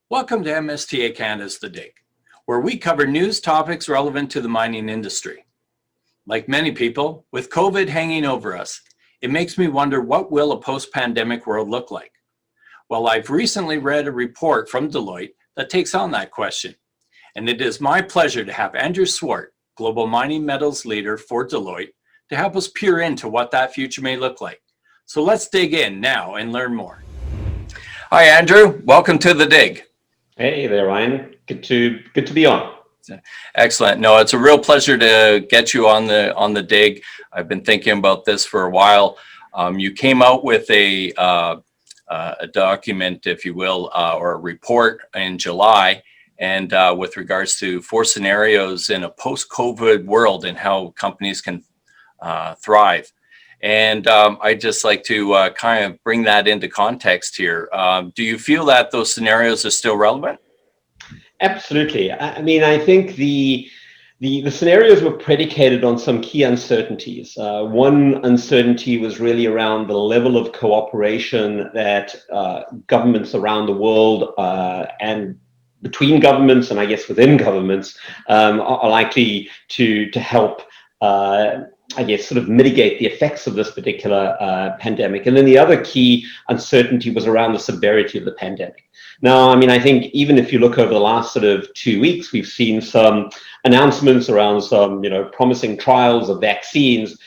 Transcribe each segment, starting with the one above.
Welcome to MSTA Canada's The Dig, where we cover news topics relevant to the mining industry. Like many people, with COVID hanging over us, it makes me wonder, what will a post-pandemic world look like? Well, I've recently read a report from Deloitte that takes on that question, and it is my pleasure to have Andrew Swart, Global Mining Metals Leader for Deloitte, to help us peer into what that future may look like. So let's dig in now and learn more. Hi, Andrew. Welcome to The Dig. Hey there, Ryan. Good to be on. Excellent. No, it's a real pleasure to get you on the dig. I've been thinking about this for a while. You came out with a document, if you will, or a report in July, and with regards to 4 scenarios in a post-COVID world and how companies can thrive. And I'd just like to kind of bring that into context here. Do you feel that those scenarios are still relevant? Absolutely. I mean, I think the scenarios were predicated on some key uncertainties. One uncertainty was really around the level of cooperation that governments around the world and between governments and I guess within governments are likely to help I guess, sort of mitigate the effects of this particular pandemic. And then the other key uncertainty was around the severity of the pandemic. Now, I mean, I think even if you look over the last sort of 2 weeks, we've seen some announcements around some, promising trials of vaccines.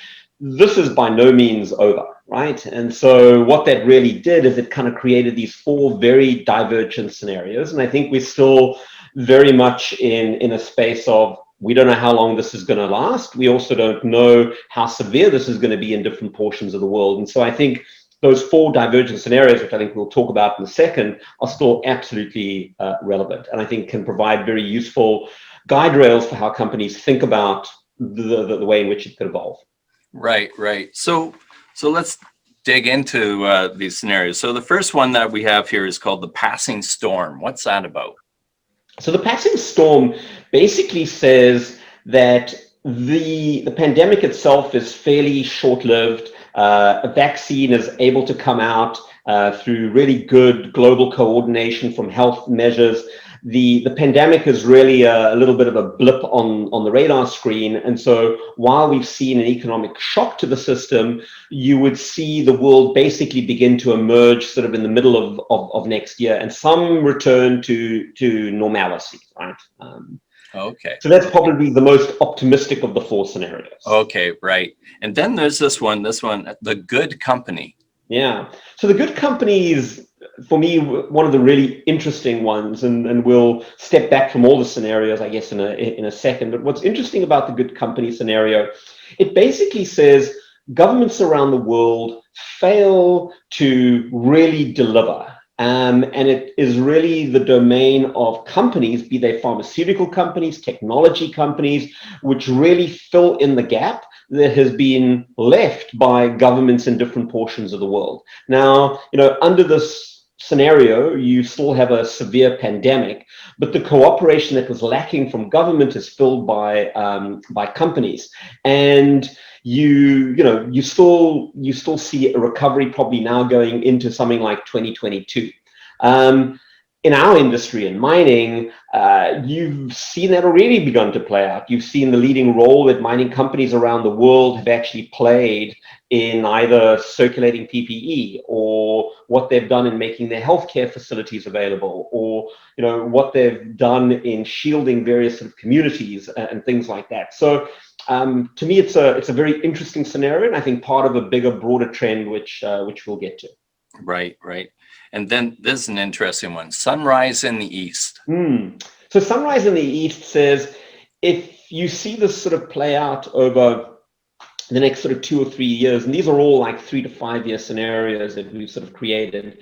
This is by no means over, right? And so what that really did is it kind of created these 4 very divergent scenarios. And I think we're still very much in a space of, we don't know how long this is going to last. We also don't know how severe this is going to be in different portions of the world. And so I think those 4 divergent scenarios, which I think we'll talk about in a second, are still absolutely relevant, and I think can provide very useful guide rails for how companies think about the way in which it could evolve. Right. So let's dig into these scenarios. So the first one that we have here is called the passing storm. What's that about? So the passing storm basically says that the pandemic itself is fairly short-lived. A vaccine is able to come out through really good global coordination from health measures. The pandemic is really a little bit of a blip on the radar screen. And so while we've seen an economic shock to the system, you would see the world basically begin to emerge sort of in the middle of next year, and some return to normalcy, right? Okay. So that's probably the most optimistic of the 4 scenarios. Okay, right. And then there's this one, the good company. Yeah. So the good company is, for me, one of the really interesting ones, and we'll step back from all the scenarios, I guess, in a second. But what's interesting about the good company scenario, it basically says governments around the world fail to really deliver. And it is really the domain of companies, be they pharmaceutical companies, technology companies, which really fill in the gap that has been left by governments in different portions of the world. Now, under this scenario, you still have a severe pandemic, but the cooperation that was lacking from government is filled by companies. And you still see a recovery probably now going into something like 2022. In our industry, in mining, you've seen that already begun to play out. You've seen the leading role that mining companies around the world have actually played in either circulating PPE, or what they've done in making their healthcare facilities available, or what they've done in shielding various sort of communities and things like that. So to me, it's a very interesting scenario, and I think part of a bigger, broader trend, which we'll get to. Right. And then this is an interesting one, sunrise in the east. So sunrise in the east says, if you see this sort of play out over the next sort of 2 or 3 years, and these are all like 3 to 5 year scenarios that we've sort of created,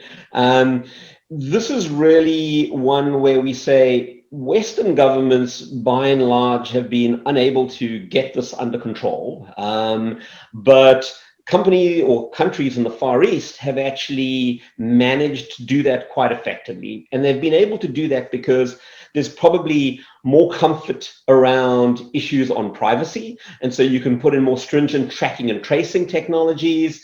this is really one where we say Western governments, by and large, have been unable to get this under control, but company or countries in the Far East have actually managed to do that quite effectively. And they've been able to do that because there's probably more comfort around issues on privacy. And so you can put in more stringent tracking and tracing technologies.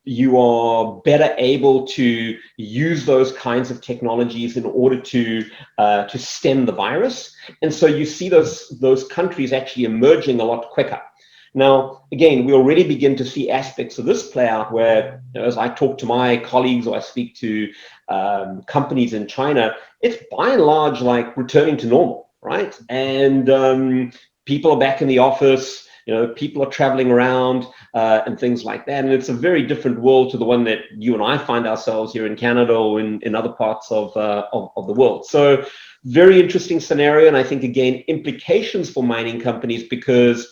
you are better able to use those kinds of technologies in order to stem the virus. And so you see those countries actually emerging a lot quicker. Now, again, we already begin to see aspects of this play out where, as I talk to my colleagues or I speak to companies in China, it's by and large like returning to normal, right? And people are back in the office. People are traveling around and things like that. And it's a very different world to the one that you and I find ourselves here in Canada or in other parts of the world. So very interesting scenario. And I think, again, implications for mining companies because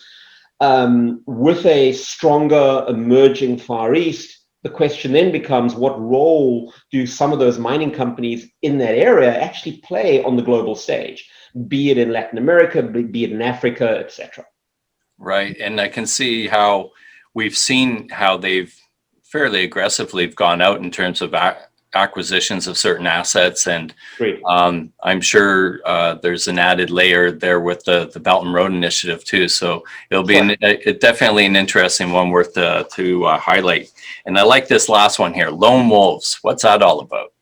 with a stronger emerging Far East, the question then becomes what role do some of those mining companies in that area actually play on the global stage, be it in Latin America, be it in Africa, etc. Right. And I can see how we've seen how they've fairly aggressively gone out in terms of acquisitions of certain assets. And I'm sure there's an added layer there with the Belt and Road Initiative too. So it'll be definitely an interesting one worth to highlight. And I like this last one here, lone wolves. What's that all about?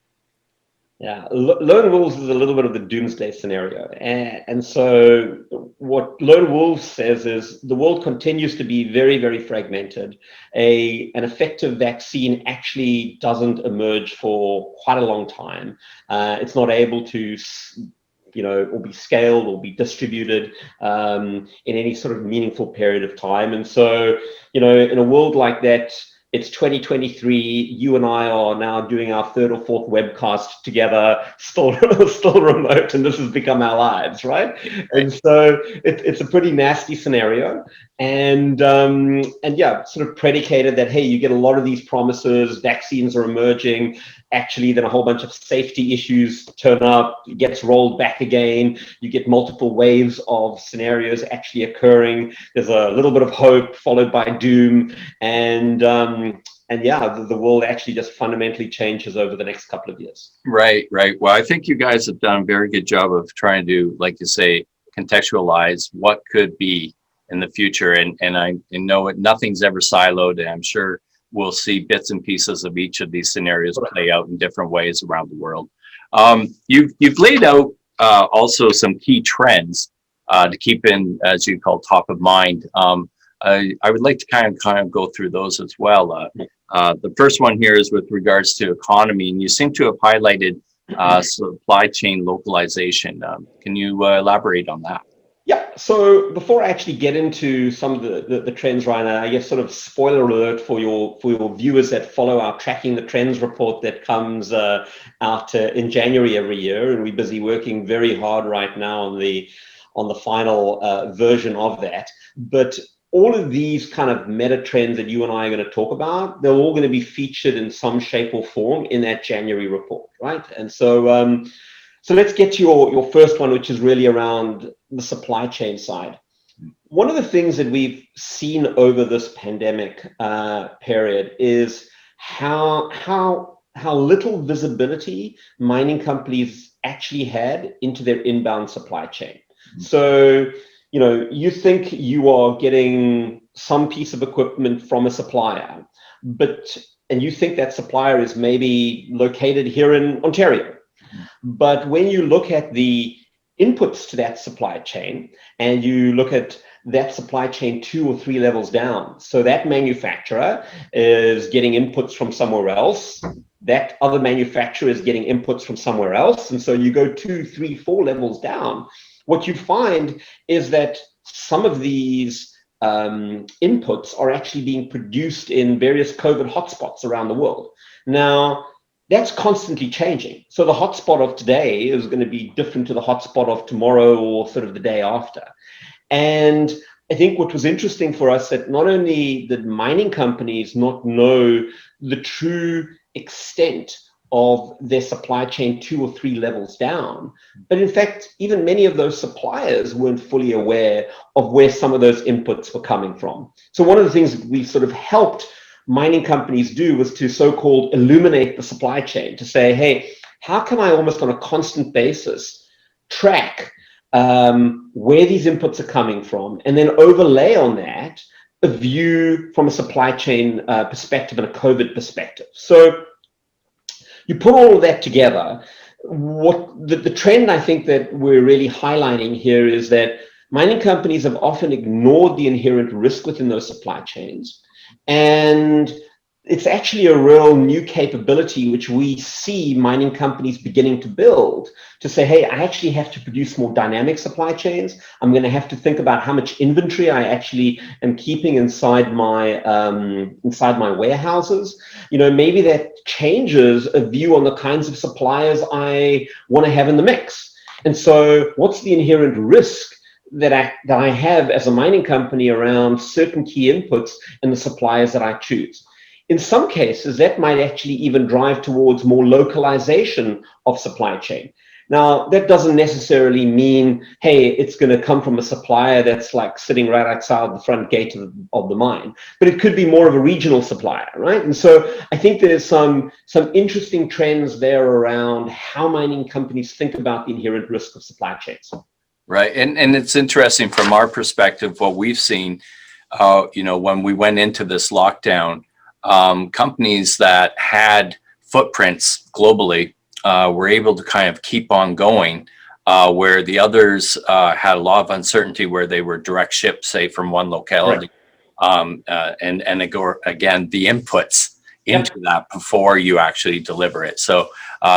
Yeah, lone wolves is a little bit of the doomsday scenario. And so what lone wolves says is the world continues to be very, very fragmented. An effective vaccine actually doesn't emerge for quite a long time. It's not able to or be scaled or be distributed in any sort of meaningful period of time. And so, in a world like that, it's 2023. You and I are now doing our third or fourth webcast together, still remote, and this has become our lives, right? And so it's a pretty nasty scenario, and yeah, sort of predicated that hey, you get a lot of these promises, vaccines are emerging. Actually, then a whole bunch of safety issues turn up, it gets rolled back again. You get multiple waves of scenarios actually occurring. There's a little bit of hope followed by doom, and yeah, the world actually just fundamentally changes over the next couple of years. Right. Well, I think you guys have done a very good job of trying to, like you say, contextualize what could be in the future. And I know nothing's ever siloed, and I'm sure we'll see bits and pieces of each of these scenarios play out in different ways around the world. You've laid out also some key trends to keep in, as you call, top of mind. I would like to kind of go through those as well. The first one here is with regards to economy, and you seem to have highlighted supply chain localization. Can you elaborate on that? Yeah, so before I actually get into some of the trends, Ryan, I guess sort of spoiler alert for your viewers that follow our Tracking the Trends report that comes out in January every year, and we're busy working very hard right now on the final version of that. But all of these kind of meta trends that you and I are going to talk about, they're all going to be featured in some shape or form in that January report, right? And so so let's get to your first one, which is really around the supply chain side. One of the things that we've seen over this pandemic period is how little visibility mining companies actually had into their inbound supply chain. So, you think you are getting some piece of equipment from a supplier, and you think that supplier is maybe located here in Ontario. But when you look at the inputs to that supply chain and you look at that supply chain 2 or 3 levels down, so that manufacturer is getting inputs from somewhere else, that other manufacturer is getting inputs from somewhere else, and so you go 2, 3, 4 levels down, what you find is that some of these inputs are actually being produced in various COVID hotspots around the world. Now, that's constantly changing. So the hotspot of today is going to be different to the hotspot of tomorrow or sort of the day after. And I think what was interesting for us that not only did mining companies not know the true extent of their supply chain 2 or 3 levels down, but in fact, even many of those suppliers weren't fully aware of where some of those inputs were coming from. So one of the things we sort of helped mining companies do was to so-called illuminate the supply chain, to say, hey, how can I almost on a constant basis track where these inputs are coming from, and then overlay on that a view from a supply chain perspective and a COVID perspective. So you put all of that together, what the trend I think that we're really highlighting here is that mining companies have often ignored the inherent risk within those supply chains. And it's actually a real new capability which we see mining companies beginning to build to say, hey, I actually have to produce more dynamic supply chains. I'm going to have to think about how much inventory I actually am keeping inside my warehouses. Maybe that changes a view on the kinds of suppliers I want to have in the mix. And so what's the inherent risk that I have as a mining company around certain key inputs and the suppliers that I choose? In some cases, that might actually even drive towards more localization of supply chain. Now, that doesn't necessarily mean, hey, it's going to come from a supplier that's like sitting right outside the front gate of the mine, but it could be more of a regional supplier, right? And so I think there's some interesting trends there around how mining companies think about the inherent risk of supply chains. Right, and it's interesting from our perspective, what we've seen, when we went into this lockdown, companies that had footprints globally were able to kind of keep on going, where the others had a lot of uncertainty, where they were direct shipped, say, from one locality, and again, the inputs into that before you actually deliver it. So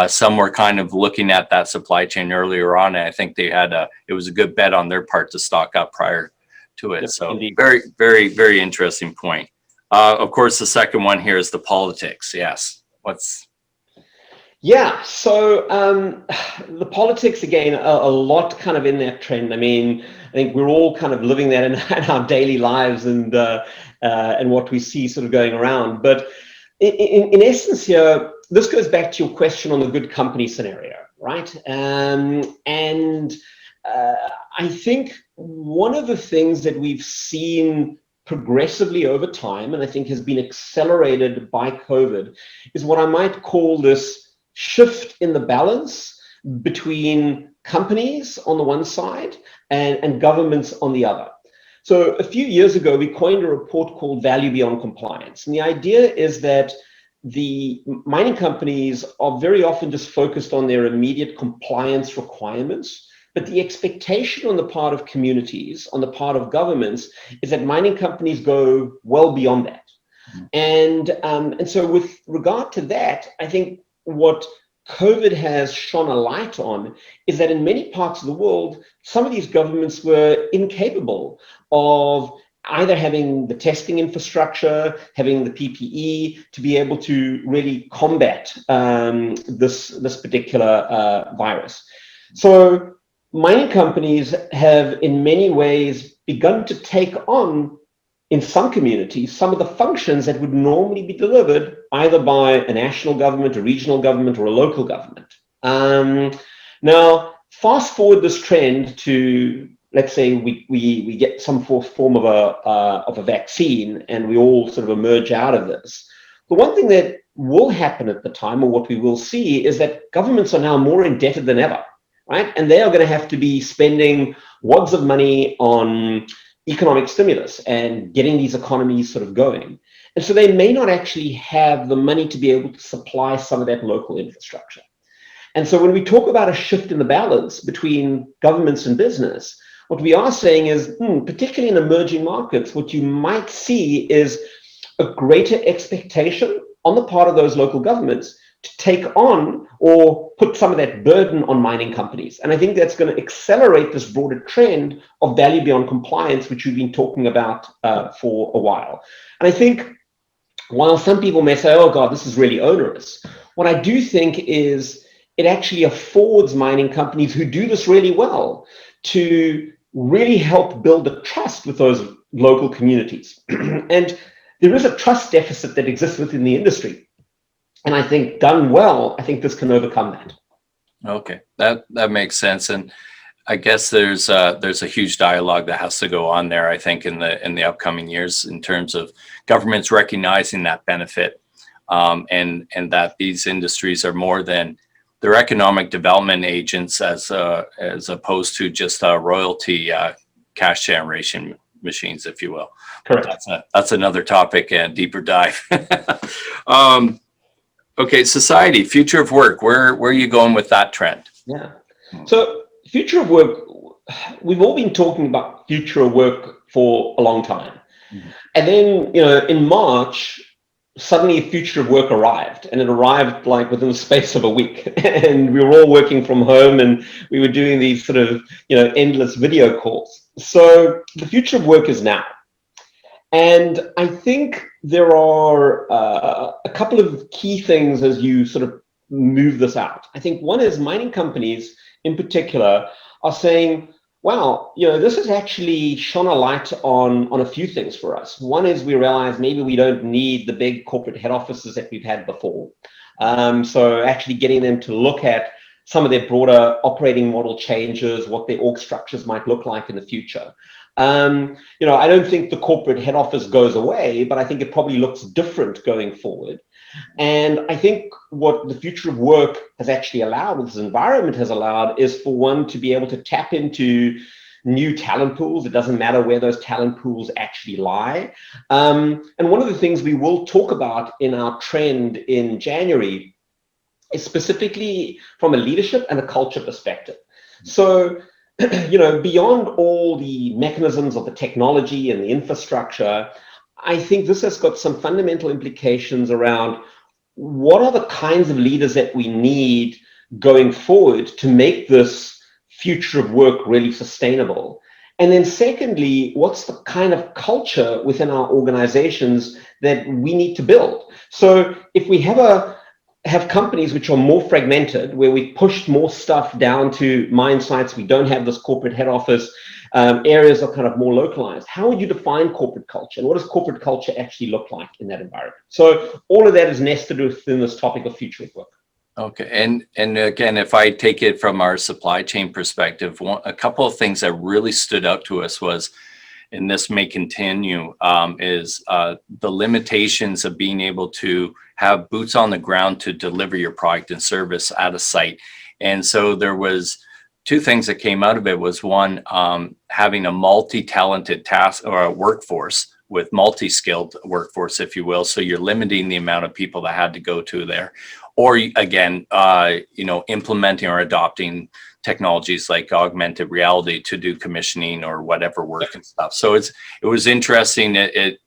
some were kind of looking at that supply chain earlier on, and I think it was a good bet on their part to stock up prior to it. So indeed. Very, very, very interesting point. Of course, the second one here is the politics. Yes. So the politics, again, a lot kind of in that trend. I mean, I think we're all kind of living that in our daily lives and what we see sort of going around. But in essence here, this goes back to your question on the good company scenario, right? I think one of the things that we've seen progressively over time, and I think has been accelerated by COVID, is what I might call this shift in the balance between companies on the one side and governments on the other. So a few years ago, we coined a report called Value Beyond Compliance. And the idea is that the mining companies are very often just focused on their immediate compliance requirements. But the expectation on the part of communities, on the part of governments, is that mining companies go well beyond that. And so with regard to that, I think what COVID has shone a light on is that in many parts of the world, some of these governments were incapable of either having the testing infrastructure, having the PPE to be able to really combat this particular virus. So mining companies have in many ways begun to take on, in some communities, some of the functions that would normally be delivered either by a national government, a regional government, or a local government. Now, fast forward this trend to, let's say we get some form of a vaccine and we all sort of emerge out of this. The one thing that will happen at the time, or what we will see, is that governments are now more indebted than ever, right? And they are going to have to be spending wads of money on economic stimulus and getting these economies sort of going. And so they may not actually have the money to be able to supply some of that local infrastructure. And so when we talk about a shift in the balance between governments and business, what we are saying is, particularly in emerging markets, what you might see is a greater expectation on the part of those local governments to take on or put some of that burden on mining companies. And I think that's going to accelerate this broader trend of value beyond compliance, which we've been talking about for a while. And I think while some people may say, oh God, this is really onerous, what I do think is it actually affords mining companies who do this really well to really help build a trust with those local communities. And there is a trust deficit that exists within the industry. And I think done well, I think this can overcome that. Okay, that makes sense. And I guess there's a huge dialogue that has to go on there, I think, in the upcoming years, in terms of governments recognizing that benefit, and that these industries are more than they're economic development agents as opposed to just a royalty cash generation machines, if you will. Correct. But that's another topic and deeper dive. Okay, society, future of work. Where are you going with that trend? Yeah. So future of work, we've all been talking about future of work for a long time. And then, in March, suddenly future of work arrived, and it arrived like within the space of a week. And we were all working from home, and we were doing these sort of, endless video calls. So the future of work is now. And I think there are a couple of key things as you sort of move this out. I think one is mining companies in particular are saying, wow, this has actually shone a light on a few things for us. One is we realize maybe we don't need the big corporate head offices that we've had before. So actually getting them to look at some of their broader operating model changes, what their org structures might look like in the future. I don't think the corporate head office goes away, but I think it probably looks different going forward. And I think what the future of work has actually allowed, what this environment has allowed, is for one to be able to tap into new talent pools. It doesn't matter where those talent pools actually lie. And one of the things we will talk about in our trend in January is specifically from a leadership and a culture perspective. So, beyond all the mechanisms of the technology and the infrastructure, I think this has got some fundamental implications around what are the kinds of leaders that we need going forward to make this future of work really sustainable. And then secondly, what's the kind of culture within our organizations that we need to build? So if we have companies which are more fragmented, where we pushed more stuff down to mine sites, we don't have this corporate head office, areas are kind of more localized. How would you define corporate culture? And what does corporate culture actually look like in that environment? So all of that is nested within this topic of future of work. Okay, and again, if I take it from our supply chain perspective, a couple of things that really stood out to us was, and this may continue, is the limitations of being able to have boots on the ground to deliver your product and service at a site. And so there was two things that came out of it. Was one, having a multi-talented task or a workforce with multi-skilled workforce, if you will. So you're limiting the amount of people that had to go to there. Or again, implementing or adopting technologies like augmented reality to do commissioning or whatever work and stuff. So it was interesting. It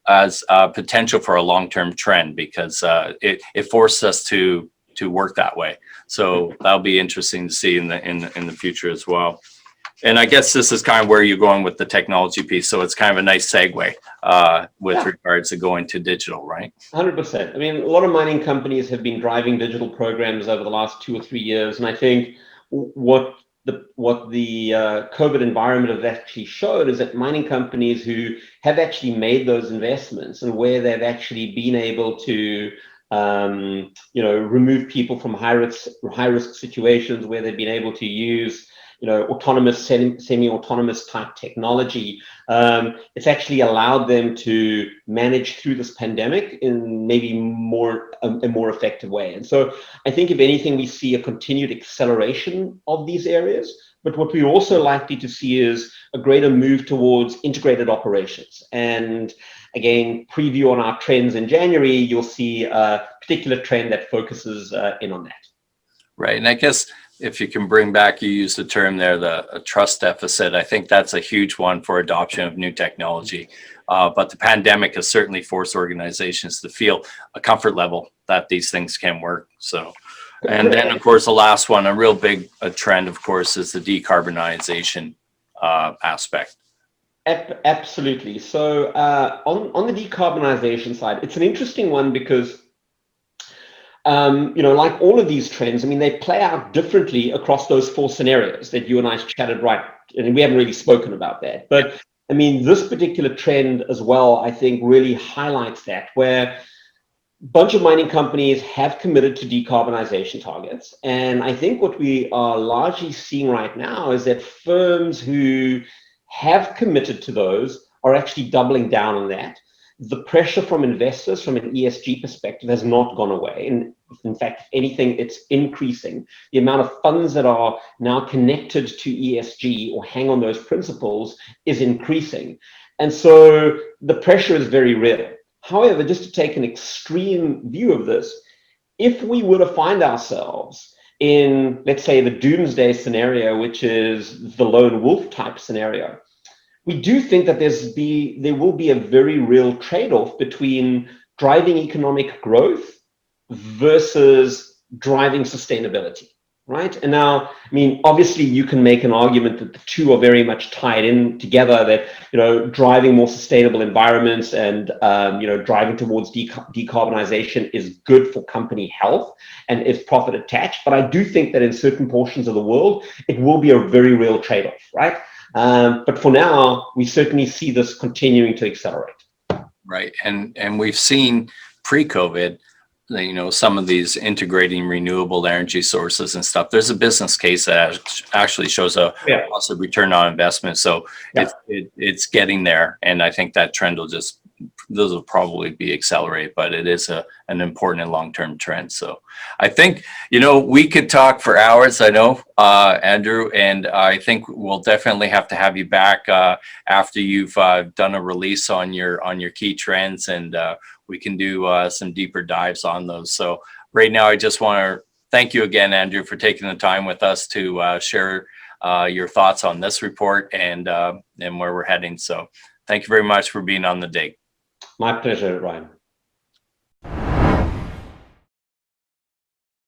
as a potential for a long-term trend, because it forced us to work that way. So that'll be interesting to see in the future as well. And I guess this is kind of where you're going with the technology piece. So it's kind of a nice segue with regards to going to digital, right? 100%. I mean, a lot of mining companies have been driving digital programs over the last 2 or 3 years. And I think what the COVID environment has actually showed is that mining companies who have actually made those investments, and where they've actually been able to remove people from high risk situations, where they've been able to use autonomous, semi-autonomous type technology, it's actually allowed them to manage through this pandemic in maybe a more effective way. And so I think if anything, we see a continued acceleration of these areas. But what we're also likely to see is a greater move towards integrated operations. And again, preview on our trends in January, you'll see a particular trend that focuses in on that. Right. And I guess if you can bring back, you used the term there, the trust deficit. I think that's a huge one for adoption of new technology. But the pandemic has certainly forced organizations to feel a comfort level that these things can work. So, and then of course, the last one, a real big trend, of course, is the decarbonization aspect. Absolutely. So on the decarbonization side, it's an interesting one because like all of these trends, I mean, they play out differently across those 4 scenarios that you and I chatted, right? And we haven't really spoken about that. But I mean, this particular trend as well, I think really highlights that, where a bunch of mining companies have committed to decarbonization targets. And I think what we are largely seeing right now is that firms who have committed to those are actually doubling down on that. The pressure from investors from an ESG perspective has not gone away. And in fact, if anything, it's increasing. The amount of funds that are now connected to ESG or hang on those principles is increasing. And so the pressure is very real. However, just to take an extreme view of this, if we were to find ourselves in, let's say, the doomsday scenario, which is the lone wolf type scenario, we do think that there will be a very real trade-off between driving economic growth versus driving sustainability, right? And now, I mean, obviously you can make an argument that the two are very much tied in together, that, you know, driving more sustainable environments and, you know, driving towards decarbonization is good for company health and is profit attached. But I do think that in certain portions of the world, it will be a very real trade-off, right? But for now, we certainly see this continuing to accelerate. Right. And we've seen pre-COVID, you know, some of these integrating renewable energy sources and stuff. There's a business case that actually shows a positive return on investment. So it's getting there. And I think that trend will just, those will probably be accelerated, but it is an important and long-term trend. So I think, you know, we could talk for hours, I know, Andrew, and I think we'll definitely have to have you back after you've done a release on your key trends, and we can do some deeper dives on those. So right now, I just want to thank you again, Andrew, for taking the time with us to share your thoughts on this report and where we're heading. So thank you very much for being on the dig. My pleasure, Ryan.